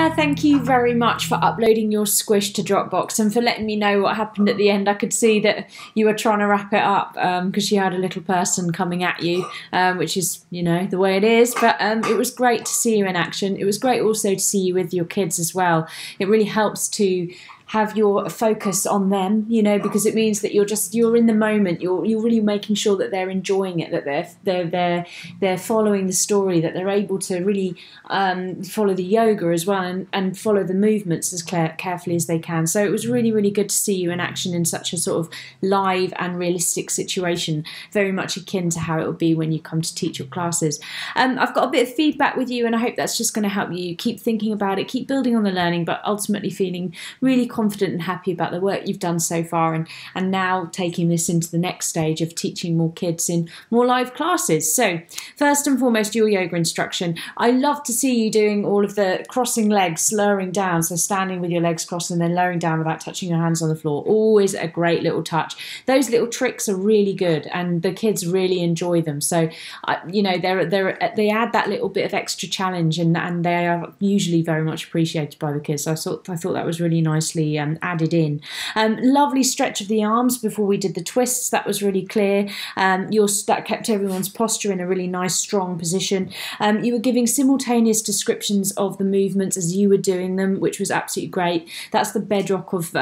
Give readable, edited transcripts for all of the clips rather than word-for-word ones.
Yeah, thank you very much for uploading your Squish to Dropbox and for letting me know what happened at the end. I could see that you were trying to wrap it up because you had a little person coming at you, which is, you know, the way it is. But it was great to see you in action. It was great also to see you with your kids as well. It really helps to have your focus on them, you know, because it means that you're in the moment. You're really making sure that they're enjoying it, that they're following the story, that they're able to really follow the yoga as well and follow the movements as carefully as they can. So it was really, really good to see you in action in such a sort of live and realistic situation, very much akin to how it would be when you come to teach your classes. I've got a bit of feedback with you, and I hope that's just going to help you keep thinking about it, keep building on the learning, but ultimately feeling really confident and happy about the work you've done so far, and now taking this into the next stage of teaching more kids in more live classes. So first and foremost, your yoga instruction. I love to see you doing all of the crossing legs, lowering down, so standing with your legs crossed and then lowering down without touching your hands on the floor. Always a great little touch. Those little tricks are really good and the kids really enjoy them. So you know, they add that little bit of extra challenge, and they are usually very much appreciated by the kids. So I thought that was really nicely added in. Lovely stretch of the arms before we did the twists. That was really clear. That kept everyone's posture in a really nice, strong position. You were giving simultaneous descriptions of the movements as you were doing them, which was absolutely great. That's the bedrock of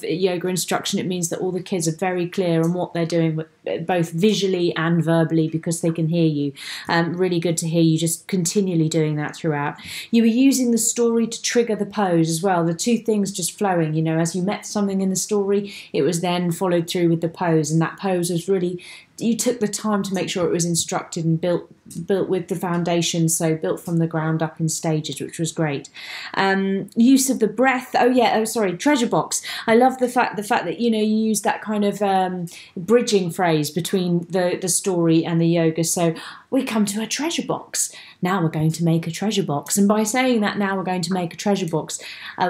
yoga instruction. It means that all the kids are very clear on what they're doing, both visually and verbally, because they can hear you. Really good to hear you just continually doing that throughout. You were using the story to trigger the pose as well. The two things just flowing, you know, as you met something in the story, it was then followed through with the pose, and that pose was really, you took the time to make sure it was instructed and built with the foundation, so built from the ground up in stages, which was great. Use of the breath. Treasure box. I love the fact that, you know, you use that kind of bridging phrase between the story and the yoga. So we come to a treasure box. Now we're going to make a treasure box. And by saying that, now we're going to make a treasure box,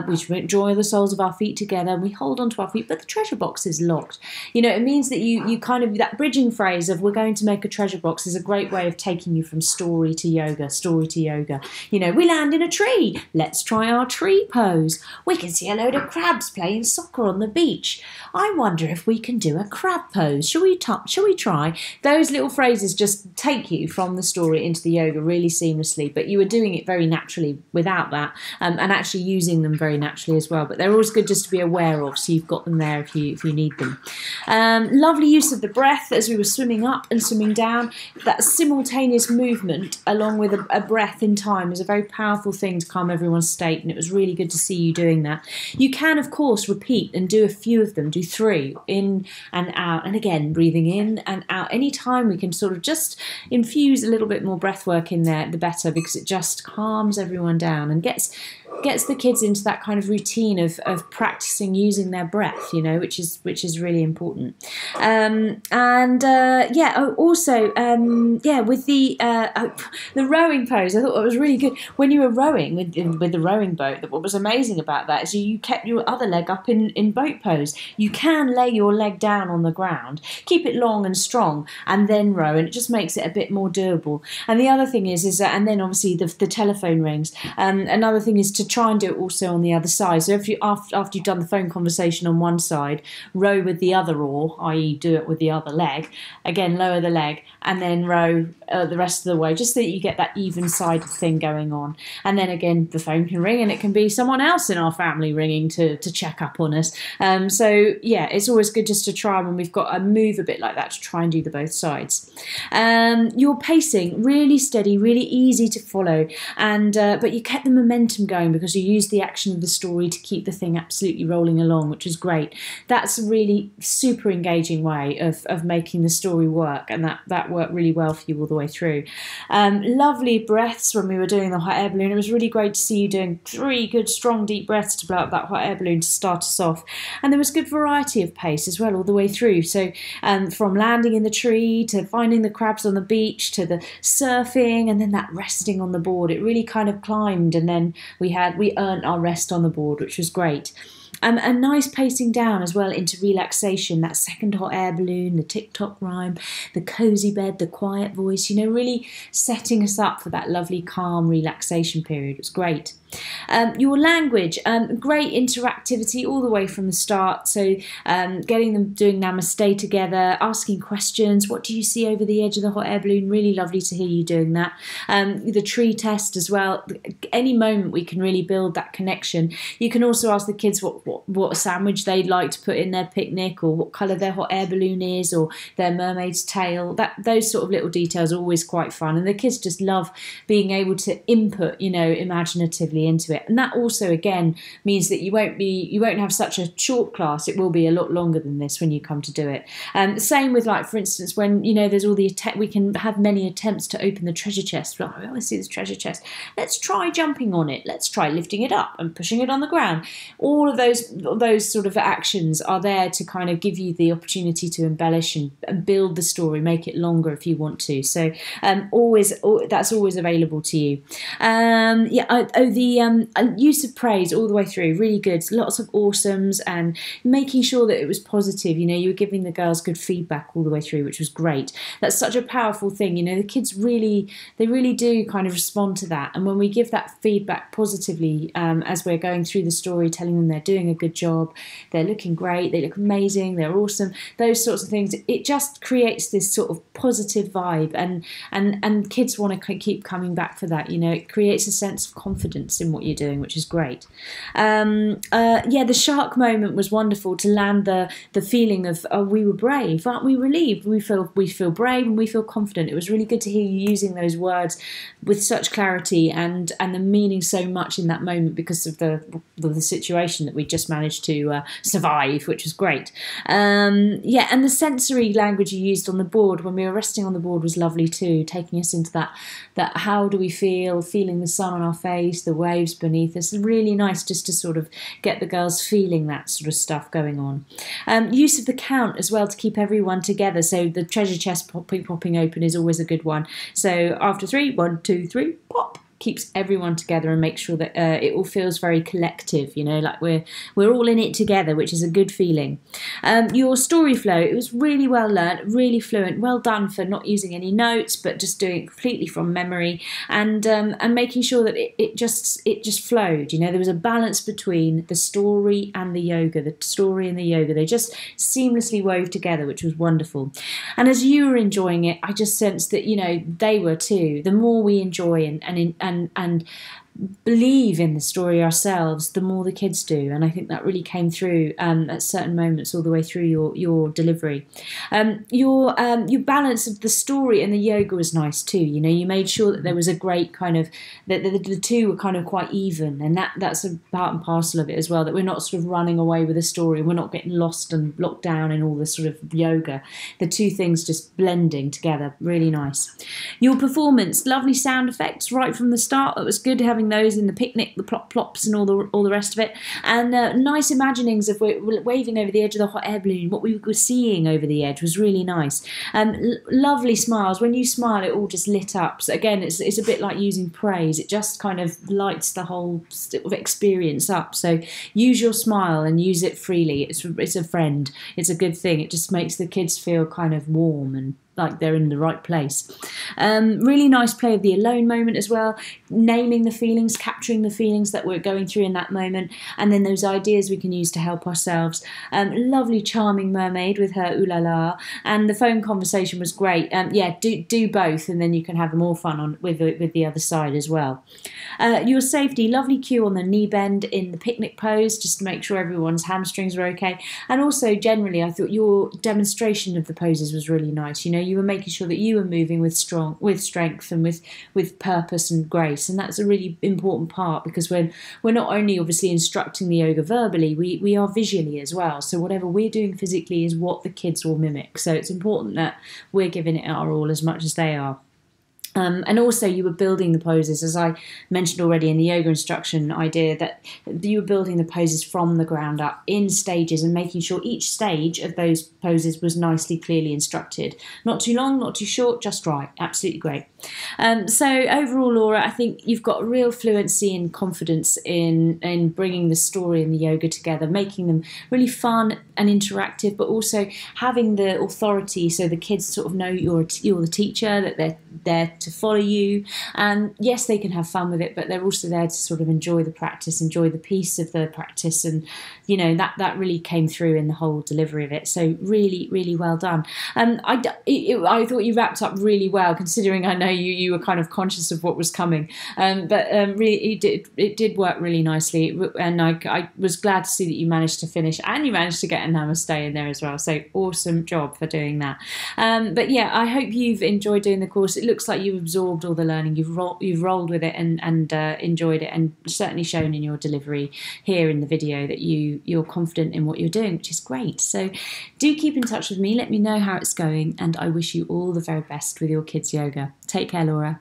we draw the soles of our feet together, we hold onto our feet, but the treasure box is locked. You know, it means that you kind of, that bridging phrase of we're going to make a treasure box is a great way of taking you from story to yoga, story to yoga. You know, we land in a tree. Let's try our tree pose. We can see a load of crabs playing soccer on the beach. I wonder if we can do a crab pose. Shall we try? Those little phrases just take you from the story into the yoga really seamlessly, but you were doing it very naturally without that, and actually using them very naturally as well. But they're always good just to be aware of, so you've got them there if you need them. Lovely use of the breath as we were swimming up and swimming down. That simultaneous movement along with a breath in time is a very powerful thing to calm everyone's state, and it was really good to see you doing that. You can, of course, repeat and do a few of them, do 3 in and out, and again breathing in and out. Anytime we can sort of just infuse a little bit more breath work in there, the better, because it just calms everyone down and gets the kids into that kind of routine of practicing using their breath, you know, which is really important. With the rowing pose, I thought that was really good. When you were rowing with the rowing boat, what was amazing about that is you kept your other leg up in boat pose. You can lay your leg down on the ground, keep it long and strong, and then row, and it just makes it a bit more doable. And the other thing is and then obviously the telephone rings. Another thing is to try and do it also on the other side. So if you after you've done the phone conversation on one side, row with the other oar, i.e. do it with the other leg. Again, lower the leg and then row the rest of the way, just so that you get that even-sided thing going on. And then again, the phone can ring, and it can be someone else in our family ringing to check up on us. So yeah, it's always good just to try when we've got a move a bit like that, to try and do the both sides. Your pacing, really steady, really easy to follow, and but you kept the momentum going because you used the action of the story to keep the thing absolutely rolling along, which is great. That's a really super engaging way of making the story work, and that worked really well for you all the way through. Lovely breaths when we were doing the hot air balloon. It was really great to see you doing 3 good strong deep breaths to blow up that hot air balloon to start us off, and there was good variety of pace as well all the way through. So from landing in the tree to finding the crabs on the beach to the surfing and then that resting on the board, it really kind of climbed, and then we earned our rest on the board, which was great. A nice pacing down as well into relaxation, that second hot air balloon, the tick-tock rhyme, the cosy bed, the quiet voice, you know, really setting us up for that lovely calm relaxation period. It was great. Your language, great interactivity all the way from the start. So getting them doing namaste together, asking questions. What do you see over the edge of the hot air balloon? Really lovely to hear you doing that. The tree test as well. Any moment we can really build that connection. You can also ask the kids what sandwich they'd like to put in their picnic, or what colour their hot air balloon is, or their mermaid's tail. Those sort of little details are always quite fun, and the kids just love being able to input, imaginatively into it. And that also again means that you won't have such a short class. It will be a lot longer than this when you come to do it. Same with, like, for instance, when there's all the we can have many attempts to open the treasure chest. Oh, I see this treasure chest. Let's try jumping on it. Let's try lifting it up and pushing it on the ground. All of those sort of actions are there to kind of give you the opportunity to embellish and build the story, make it longer if you want to. So that's always available to you. The use of praise all the way through, really good. Lots of awesomes and making sure that it was positive. You were giving the girls good feedback all the way through, which was great. That's such a powerful thing. The kids really do kind of respond to that. And when we give that feedback positively, as we're going through the story, telling them they're doing a good job, they're looking great, they look amazing, they're awesome, those sorts of things, it just creates this sort of positive vibe, and kids want to keep coming back for that. It creates a sense of confidence in what you're doing, which is great. The shark moment was wonderful, to land the feeling of, oh, we were brave, aren't we relieved? We feel brave and we feel confident. It was really good to hear you using those words with such clarity and the meaning so much in that moment, because of the situation that we just managed to survive, which was great. And the sensory language you used on the board when we were resting on the board was lovely too, taking us into that how do we feeling the sun on our face, the waves beneath us. Really nice just to sort of get the girls feeling that sort of stuff going on. Use of the count as well to keep everyone together. So the treasure chest popping open is always a good one. So after 3, 1, 2, 3, pop. Keeps everyone together and makes sure that it all feels very collective, like we're all in it together, which is a good feeling. Your story flow, it was really well learnt, really fluent. Well done for not using any notes, but just doing it completely from memory, and making sure that it just flowed. There was a balance between the story and the yoga. They just seamlessly wove together, which was wonderful. And as you were enjoying it, I just sensed that they were too. The more we enjoy and believe in the story ourselves, the more the kids do, and I think that really came through at certain moments all the way through your delivery. Your balance of the story and the yoga was nice too. You made sure that there was a great kind of that the two were kind of quite even, and that's a part and parcel of it as well. That we're not sort of running away with the story, we're not getting lost and locked down in all this sort of yoga. The two things just blending together, really nice. Your performance, lovely sound effects right from the start. It was good having those in the picnic, the plop plops and all the rest of it, and nice imaginings of waving over the edge of the hot air balloon. What we were seeing over the edge was really nice. Lovely smiles. When you smile, it all just lit up. So again, it's a bit like using praise. It just kind of lights the whole sort of experience up. So use your smile and use it freely. It's a friend. It's a good thing. It just makes the kids feel kind of warm and like they're in the right place. Really nice play of the alone moment as well, naming the feelings, capturing the feelings that we're going through in that moment, and then those ideas we can use to help ourselves. Lovely charming mermaid with her ooh la la, and the phone conversation was great. Do both, and then you can have more fun with the other side as well. Your safety, lovely cue on the knee bend in the picnic pose, just to make sure everyone's hamstrings were okay, and also generally I thought your demonstration of the poses was really nice. You were making sure that you were moving with strength and with purpose and grace, and that's a really important part, because we're not only obviously instructing the yoga verbally, we are visually as well. So whatever we're doing physically is what the kids will mimic. So it's important that we're giving it our all as much as they are. And also you were building the poses, as I mentioned already in the yoga instruction idea, that you were building the poses from the ground up in stages and making sure each stage of those poses was nicely, clearly instructed. Not too long, not too short, just right. Absolutely great. So overall, Laura, I think you've got real fluency and confidence in bringing the story and the yoga together, making them really fun and interactive, but also having the authority so the kids sort of know you're the teacher, that they're there to follow you. And yes, they can have fun with it, but they're also there to sort of enjoy the practice, enjoy the piece of the practice. And, you know, that really came through in the whole delivery of it. So really, really well done. I thought you wrapped up really well, considering I know you were kind of conscious of what was coming. But really, it did work really nicely. And I was glad to see that you managed to finish, and you managed to get a namaste in there as well. So awesome job for doing that. But yeah, I hope you've enjoyed doing the course. It looks like you've absorbed all the learning. You've rolled with it and enjoyed it, and certainly shown in your delivery here in the video that you're confident in what you're doing, which is great. So do keep in touch with me. Let me know how it's going, and I wish you all the very best with your kids' yoga. Take care, Laura.